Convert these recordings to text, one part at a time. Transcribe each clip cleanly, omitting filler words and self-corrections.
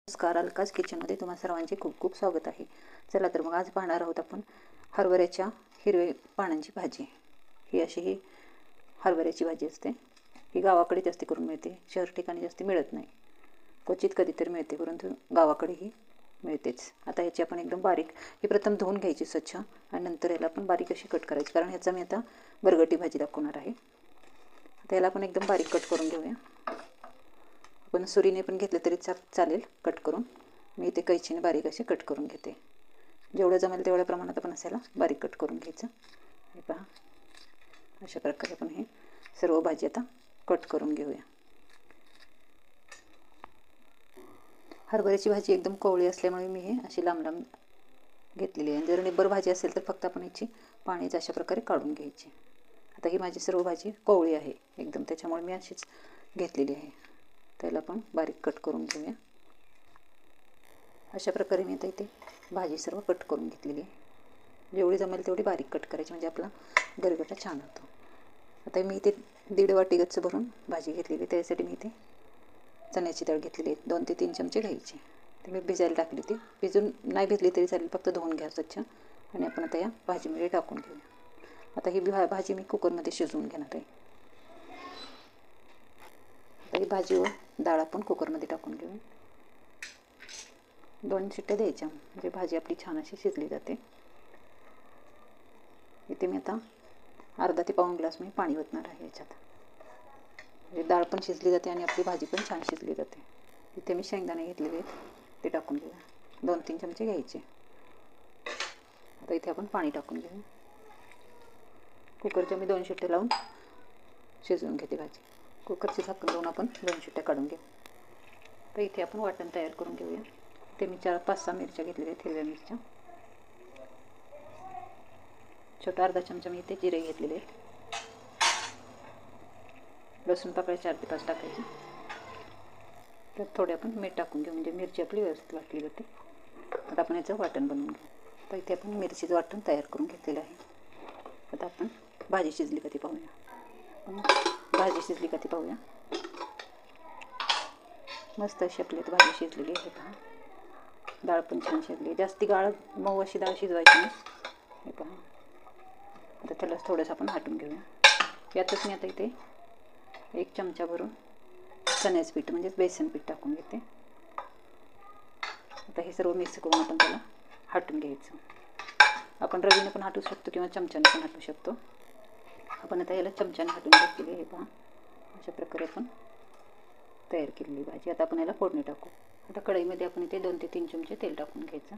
नमस्कार, अलकाज किचनमध्ये तुम्हा सर्वांचे खूप खूप स्वागत आहे. चला तर मग आज पाहणार आहोत आपण हरभऱ्याच्या हिरव्या पानांची भाजी. ही हरभऱ्याची भाजी असते. ही गावाकडे जास्त करून मिळते, शहर ठिकाणी जास्त मिळत नाही. क्वचित कधीतरी मिळते, परंतु गावाकडे ही मिळतेच. आता याची आपण एकदम बारीक ही प्रथम धुवून घ्यायची स्वच्छ आणि नंतर याला आपण बारीक अशी कट करायची, कारण ह्याचा मी आता गरगटी भाजी दाखवणार आहे. आता याला आपण एकदम बारीक कट करून घेऊया. आपण सुरीने पण घेतले तरी चालेल कट करून. मी इथे कैचीने बारीक असे कट करून घेते. जेवढं जमेल तेवढ्या प्रमाणात आपण असायला बारीक कट करून घ्यायचं. हे पहा, अशा प्रकारे आपण हे सर्व भाजी आता कट करून घेऊया. हरभऱ्याची भाजी एकदम कोवळी असल्यामुळे मी हे अशी लांब लांब घेतलेली आहे. जर निब्बर भाजी असेल तर फक्त आपण याची पाणीच अशा प्रकारे काढून घ्यायची. आता ही माझी सर्व भाजी कोवळी आहे एकदम, त्याच्यामुळे मी अशीच घेतलेली आहे. त्याला आपण बारीक कट करून घेऊया. अशा प्रकारे मी आता इथे भाजी सर्व कट करून घेतलेली आहे. जेवढी जमेल तेवढी बारीक कट करायची, म्हणजे आपला गरगटा छान होतो. आता मी इथे 1.5 वाटी गच्च भरून भाजी घेतलेली. त्यासाठी मी इथे चण्याची डाळ घेतलेली आहे. 2 ते 3 चमचे घ्यायचे. ते मी भिजायला टाकली. ती भिजून नाही भिजली तरी चालेल, फक्त धुवून घ्या स्वच्छ आणि आपण आता या भाजीमध्ये टाकून घेऊया. आता ही भाजी मी कुकरमध्ये शिजवून घेणार आहे. आता ही भाजी व डाळ आपण कुकरमध्ये टाकून घेऊया. 2 शिट्ट्या द्यायच्या, म्हणजे भाजी आपली छान अशी शिजली जाते. इथे मी आता अर्धा ते पाऊण ग्लास मी पाणी ओतणार आहे याच्यात. म्हणजे डाळ पण शिजली जाते आणि आपली भाजी पण छान शिजली जाते. इथे मी शेंगदाणे घेतलेले आहेत, ते टाकून घेऊया. 2-3 चमचे घ्यायचे. आता इथे आपण पाणी टाकून घेऊ. कुकरच्या मी 2 शिट्ट्या लावून शिजवून घेते भाजी. कुकरची झाकण लावून आपण 2 शिट्ट्या काढून घेऊ. तर इथे आपण वाटण तयार करून घेऊया. इथे मी 4-5-6 मिरच्या घेतलेल्या आहेत, हिरव्या मिरच्या. छोटा अर्धा चमचा मी इथे जिरे घेतलेले आहेत. लसूण पाकळ्या 4 ते 5 टाकायची. त्यात थोडे आपण मीठ टाकून घेऊ, म्हणजे मिरची आपली व्यवस्थित वाटली जाते. आता आपण याचं वाटण बनवून घेऊ. तर इथे आपण मिरचीचं वाटण तयार करून घेतलेलं आहे. आता आपण भाजी शिजली का ती पाहूया. भाजी शिजली का ती पाहूया. मस्त अशी आपली भाजी शिजलेली आहे. पहा, डाळ पण छान शिजली. जास्ती मऊ अशी डाळ शिजवायची नाही. हे पहा, आता त्याला थोडंसं आपण हटून घेऊया. यातच मी आता इथे 1 चमचा भरून चण्याचं पीठ म्हणजे बेसन पीठ टाकून घेते. आता हे सर्व मिक्स करून आपण त्याला हटून घ्यायचं. आपण रवीने पण हटू शकतो किंवा चमच्याने पण हटू शकतो. आपण आता याला चमच्याने हटून घेतलेली. हे पहा, अशा प्रकारे आपण तयार केलेली भाजी. आता आपण याला फोडणी टाकू. आता कढईमध्ये आपण इथे 2 ते 3 चमचे तेल टाकून घ्यायचं.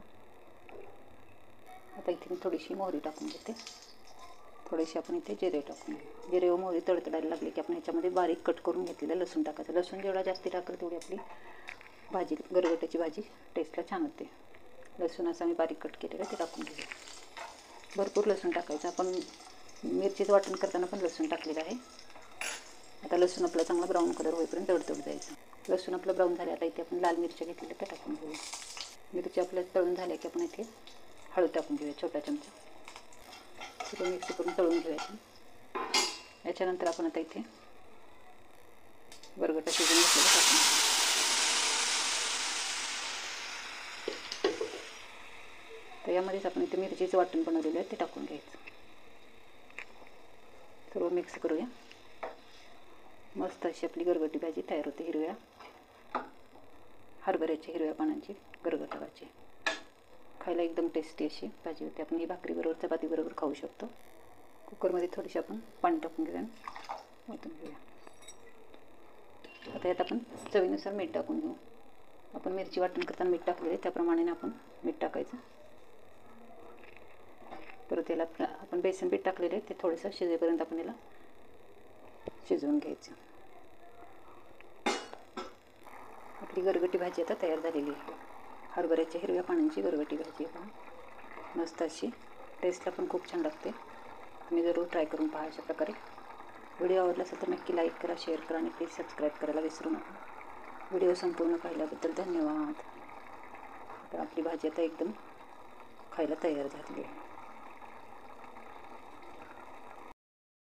आता इथे मी थोडीशी मोहरी टाकून घेते. थोडेसे आपण इथे जिरे टाकून घेऊ. जिरे व मोहरी तडतडायला लागले की आपण ह्याच्यामध्ये बारीक कट करून घेतलेलं लसूण टाकायचं. लसूण जेवढा जास्ती टाकलं तेवढी आपली भाजी, गरगट्याची भाजी टेस्टला छान होते. लसूण असं मी बारीक कट केलेलं ते टाकून घेऊ. भरपूर लसूण टाकायचं. आपण मिरचीचं वाटण करताना पण लसूण टाकलेलं आहे. आता लसूण आपला चांगला ब्राऊन कलर होईपर्यंत तडतडू द्यायचं. लसूण आपलं ब्राऊन झाले. आता इथे आपण लाल मिरच्या घेतलेल्या त्या टाकून घेऊया. मिरची आपल्या तळून झाल्या की आपण इथे हळद टाकून घेऊया, छोटा चमचा. सगळं मिक्स करून तळून घेऊया. याच्यानंतर आपण आता इथे गरगटा शिजून घेतलेला टाकून घेऊ. तर यामध्येच आपण इथे मिरचीचं वाटण बनवलेलं आहे ते टाकून घ्यायचं. सर्व मिक्स करूया. मस्त अशी आपली गरगटी भाजी तयार होते. हरभऱ्याच्या हिरव्या पानांची गरगटा भाजी. खायला एकदम टेस्टी अशी भाजी होते. आपण ही भाकरीबरोबर चपातीबरोबर खाऊ शकतो. कुकरमध्ये थोडीशी आपण पाणी टाकून घेऊया, ओतून घेऊया. आता यात आपण चवीनुसार मीठ टाकून घेऊ. आपण मिरची वाटण करताना मीठ टाकलेले त्याप्रमाणे आपण मीठ टाकायचं. परत याला आपण बेसन पीठ टाकलेले ते थोडंसं शिजेपर्यंत आपण याला शिजवून घ्यायचं. आपली गरगटी भाजी आता तयार झालेली आहे. हरभऱ्याच्या हिरव्या पानांची गरगटी भाजी आहे. मस्त अशी, टेस्टला पण खूप छान लागते. तुम्ही जरूर ट्राय करून पहा अशा प्रकारे. व्हिडिओ आवडला असेल तर नक्की लाईक करा, शेअर करा आणि प्लीज सबस्क्राईब करायला विसरू नका. व्हिडिओ संपूर्ण पाहिल्याबद्दल धन्यवाद. तर आपली भाजी आता एकदम खायला तयार झालेली आहे.